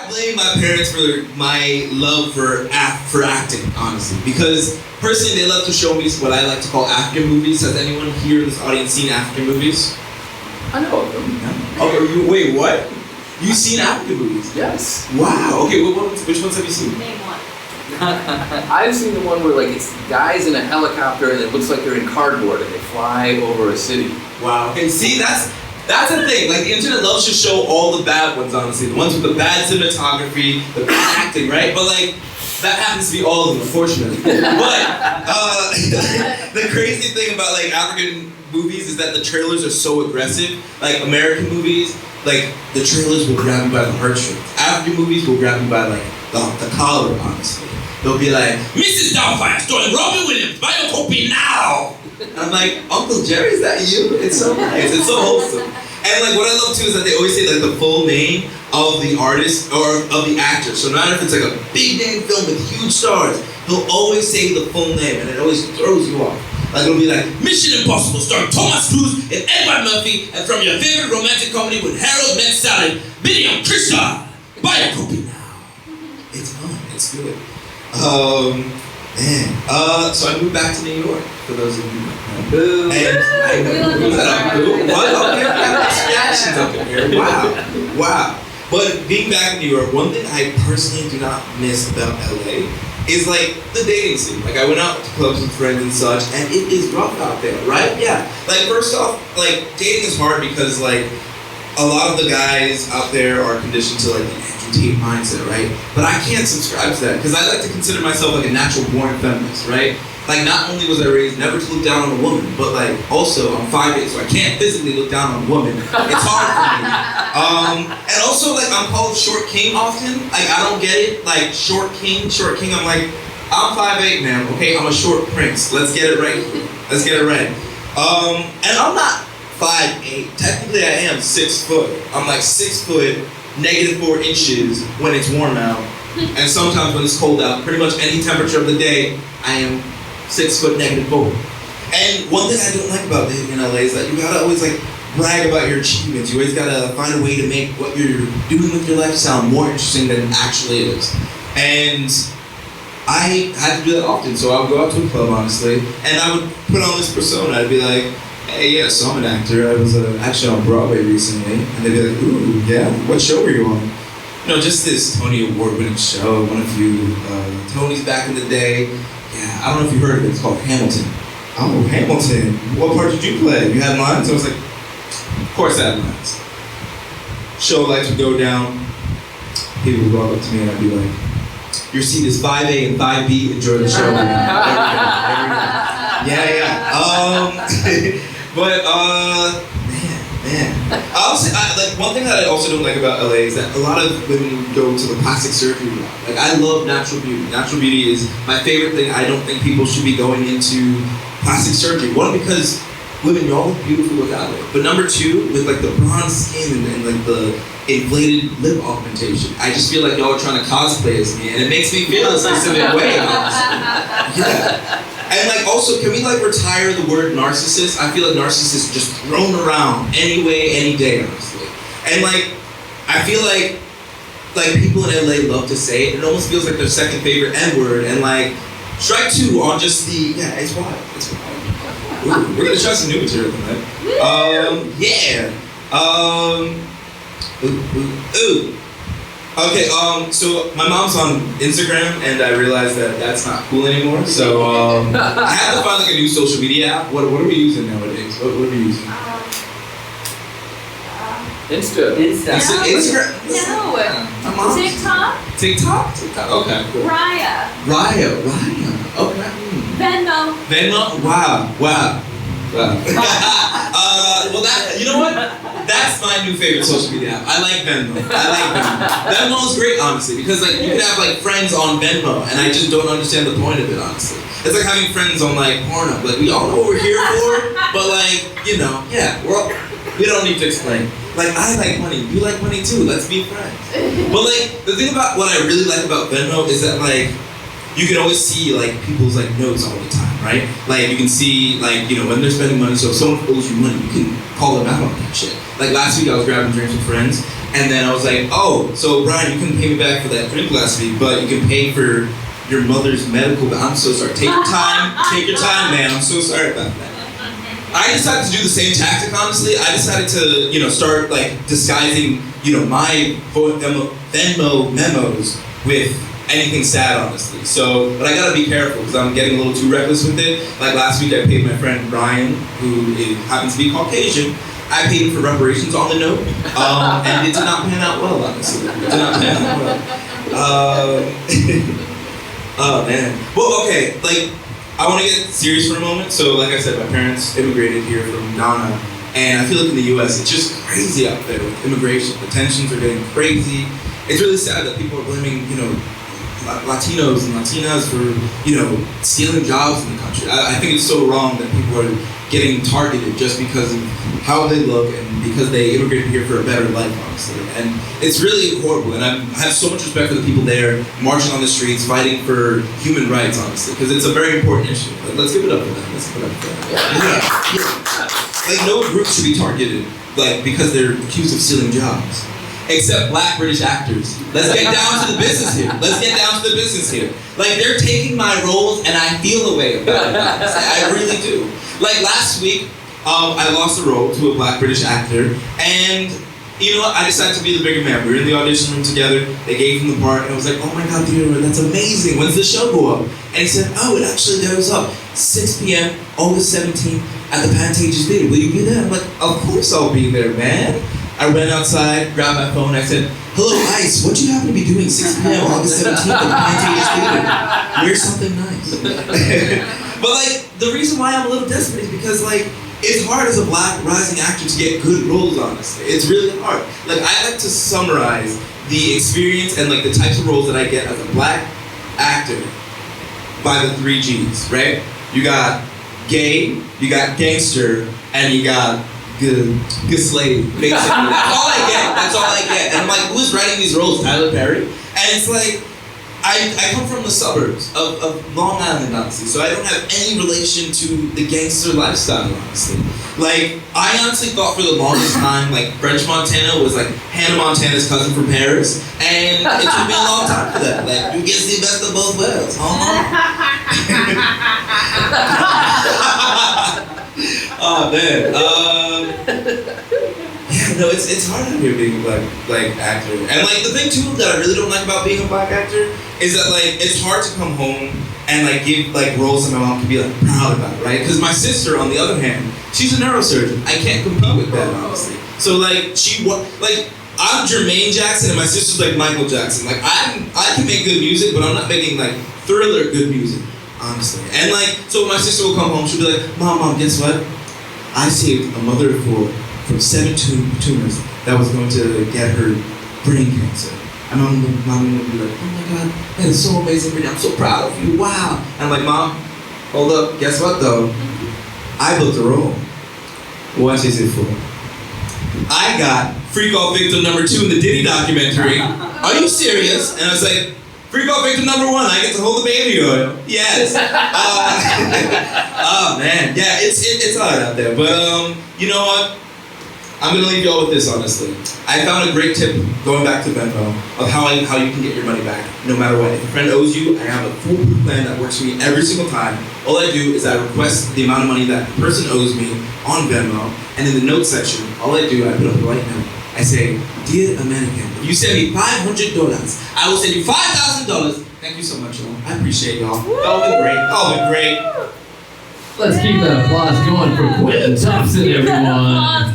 blame my parents for my love for acting, honestly, because personally they love to show me what I like to call African movies. Has anyone here in this audience seen African movies? I know of them. No? Oh, wait, what? You've seen African movies? Yes. Wow. Okay, which ones have you seen? Name one. I've seen the one where like it's guys in a helicopter and it looks like they're in cardboard and they fly over a city. Wow. Okay, see, that's the thing. Like, the internet loves to show all the bad ones, honestly. The ones with the bad cinematography, the bad acting, right? But like, that happens to be all of them, unfortunately. But the crazy thing about like African movies is that the trailers are so aggressive. Like American movies, like the trailers will grab you by the heartstrings. African movies will grab you by like the collar, honestly. They'll be like, Mrs. Doubtfire starring Robin Williams, buy a copy now! And I'm like, Uncle Jerry, is that you? It's so nice, it's so wholesome. And like what I love too is that they always say like the full name of the artist or of the actor. So no matter if it's like a big name film with huge stars, he'll always say the full name and it always throws you off. Like it'll be like, Mission Impossible starring Thomas Cruise and Edward Murphy, and from your favorite romantic comedy with Harold Ned Sally, Billy and Krista, buy a copy now. It's fun, it's good. So I moved back to New York, for those of you who know. Boo. And I know, was that a boo? What? Okay, I got reactions up in here. Wow. But being back in New York, one thing I personally do not miss about LA is like the dating scene. Like I went out to clubs with friends and such, and it is rough out there, right? Yeah. Like first off, like dating is hard because like a lot of the guys out there are conditioned to like the Andrew Tate mindset, right? But I can't subscribe to that because I like to consider myself like a natural born feminist, right? Like not only was I raised never to look down on a woman, but like also I'm 5'8", so I can't physically look down on a woman. It's hard for me. And also like I'm called short king often. Like I don't get it. Like short king. I'm like, I'm 5'8", man. Okay, I'm a short prince. Let's get it right. Let's get it right. And I'm not 5'8". Technically I am 6 foot. I'm like 6 foot, -4 inches when it's warm out. And sometimes when it's cold out, pretty much any temperature of the day, I am 6 foot -4. And one thing I don't like about living in LA is that you gotta always like brag about your achievements. You always gotta find a way to make what you're doing with your life sound more interesting than it actually is. And I had to do that often, so I would go out to a club, honestly, and I would put on this persona. I'd be like, hey, yeah, so I'm an actor. I was actually on Broadway recently. And they'd be like, ooh, yeah, what show were you on? You know, just this Tony Award-winning show, won a few Tonys back in the day. Yeah, I don't know if you heard of it. It's called Hamilton. Oh, Hamilton. What part did you play? You had lines? I was like, of course I had lines. Show lights would go down. People would walk up to me and I'd be like, your seat is 5A and 5B. Enjoy the show. Yeah. But man. Like one thing that I also don't like about LA is that a lot of women go to the plastic surgery route. Like I love natural beauty. Natural beauty is my favorite thing. I don't think people should be going into plastic surgery. One, because women, y'all look beautiful without it. But number two, with like the bronze skin and like the inflated lip augmentation, I just feel like y'all are trying to cosplay as me, and it makes me feel a specific way. Yeah. And like also, can we like retire the word narcissist? I feel like narcissist is just thrown around any way, any day, honestly. And like, I feel like people in LA love to say it. It almost feels like their second favorite N-word. And like, strike two on just the, yeah, it's wild. It's wild. Ooh, we're gonna try some new material tonight. Yeah. Ooh. Okay, so my mom's on Instagram, and I realized that that's not cool anymore. So I had to find like a new social media app. What are we using nowadays? What are we using? Instagram. No. TikTok? Okay. Cool. Raya. Okay. Venmo? Wow. Well, you know what? That's my new favorite social media app. I like Venmo. Venmo is great, honestly, because like you can have like friends on Venmo, and I just don't understand the point of it, honestly. It's like having friends on like Pornhub. Like we all know what we're here for, but like we don't need to explain. Like I like money, you like money too. Let's be friends. But like the thing about what I really like about Venmo is that like you can always see like people's like notes all the time, right? Like you can see like when they're spending money. So if someone owes you money, you can call them out on that shit. Like last week I was grabbing drinks with friends, And then I was like, oh, so Brian, you couldn't pay me back for that drink last week, but you can pay for your mother's medical bill. I'm so sorry. Take your time, man. I'm so sorry about that. I decided to do the same tactic, honestly. I decided to, start like disguising, my Venmo memos with anything sad, honestly. So, but I gotta be careful because I'm getting a little too reckless with it. Like last week, I paid my friend Brian, who happens to be Caucasian. I paid him for reparations on the note, and it did not pan out well, honestly. It did not pan out well. Oh man. Well, okay. Like, I want to get serious for a moment. So, like I said, my parents immigrated here from Ghana, and I feel like in the U.S. it's just crazy out there with immigration. The tensions are getting crazy. It's really sad that people are blaming, Latinos and Latinas for, stealing jobs in the country. I think it's so wrong that people are getting targeted just because of how they look and because they immigrated here for a better life, honestly. And it's really horrible. And I have so much respect for the people there marching on the streets, fighting for human rights, honestly, because it's a very important issue. Let's give it up for them. Let's give it up for them. Yeah. Like, no group should be targeted, because they're accused of stealing jobs. Except Black British actors. Let's get down to the business here. Like, they're taking my roles and I feel a way about it. I really do. Like last week, I lost a role to a Black British actor, and I decided to be the bigger man. We were in the audition room together, they gave him the part, and I was like, oh my God, Theodore, that's amazing. When's the show go up? And he said, oh, it actually goes up 6 p.m., August 17th, at the Pantages Theater. Will you be there? I'm like, of course I'll be there, man. I ran outside, grabbed my phone, I said, hello, Ice, what do you happen to be doing 6 p.m. August 17th at the Pantages Theater? Wear something nice. But the reason why I'm a little desperate is because it's hard as a Black rising actor to get good roles, honestly. It's really hard. I like to summarize the experience and the types of roles that I get as a Black actor by the 3 G's, right? You got gay, you got gangster, and you got good slave, basically. That's all I get. And I'm like, who's writing these roles? Tyler Perry? And it's I come from the suburbs of Long Island, honestly, so I don't have any relation to the gangster lifestyle, honestly. I honestly thought for the longest time, French Montana was Hannah Montana's cousin from Paris, and it took me a long time for that. You get the best of both worlds, Oh man. Yeah, no, it's hard out here being a black actor. And the thing too that I really don't like about being a Black actor is that it's hard to come home and give roles that my mom can be proud about, right? Because my sister, on the other hand, she's a neurosurgeon. I can't compete with that, honestly. So I'm Jermaine Jackson and my sister's Michael Jackson. I can make good music, but I'm not making Thriller good music, honestly. And so my sister will come home, she'll be like, Mom, guess what? I saved a mother of 4 from 7 tumors that was going to get her brain cancer. And Mom will be like, oh my God, that is so amazing, Brittany. I'm so proud of you, wow. And I'm like, Mom, hold up, guess what though? I booked a role. What is it for? I got Freak Off Victim number 2 in the Diddy documentary. Are you serious? And I was like, Freak Off Victim number 1, I get to hold the baby oil. Yes. Oh man, yeah, it's hard out there. But you know what? I'm gonna leave y'all with this, honestly. I found a great tip going back to Venmo of how you can get your money back, no matter what. If a friend owes you, I have a foolproof plan that works for me every single time. All I do is I request the amount of money that the person owes me on Venmo, and in the note section, all I do, I put up the right note. I say, dear American, if you send me $500, I will send you $5,000. Thank you so much, y'all. I appreciate y'all. Y'all been great. Y'all been great. Let's keep that applause going for Quentin Thompson, everyone.